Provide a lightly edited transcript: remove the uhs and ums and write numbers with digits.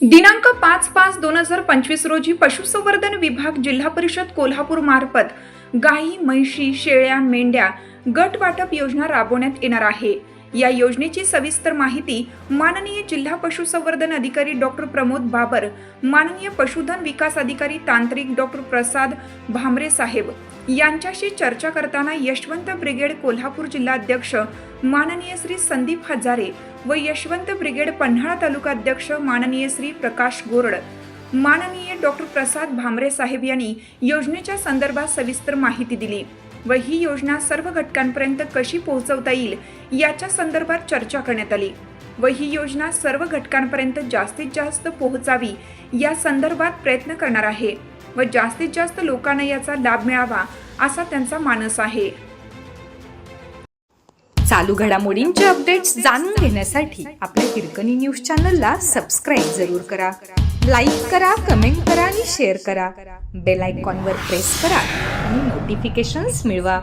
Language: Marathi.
दिनांक 5/5/2025 रोजी पशुसंवर्धन विभाग जिल्हा परिषद कोल्हापूर मार्फत गायी, म्हैशी, शेळ्या, मेंढ्या गट वाटप योजना राबवण्यात येणार आहे। या योजनेची सविस्तर माहिती माननीय जिल्हा पशुसंवर्धन अधिकारी डॉक्टर प्रमोद बाबर, माननीय पशुधन विकास अधिकारी तांत्रिक डॉक्टर प्रसाद भामरे साहेब यांच्याशी चर्चा करताना यशवंत ब्रिगेड कोल्हापूर जिल्हा अध्यक्ष माननीय श्री संदीप हजारे व यशवंत ब्रिगेड पन्हाळा तालुका अध्यक्ष माननीय श्री प्रकाश गोरड, माननीय डॉक्टर प्रसाद भामरे साहेब यांनी योजनेच्या संदर्भात सविस्तर माहिती दिली व ही योजना सर्व घटकांपर्यंत कशी पोहोचवता येईल याच्या संदर्भात चर्चा करण्यात आली व ही योजना सर्व घटकांपर्यंत जास्तीत जास्त पोहोचावी या संदर्भात प्रयत्न करणार आहे व जास्तीत जास्त लोकांना याचा लाभ मिळावा असा त्यांचा मानस आहे। चालू घडामोडींचे अपडेट्स जाणून घेण्यासाठी आपल्या हिरकणी न्यूज चॅनलला सबस्क्राईब जरूर करा, लाईक करा, कमेंट करा आणि शेअर करा। बेल आयकॉनवर प्रेस करा आणि नोटिफिकेशन्स मिळवा।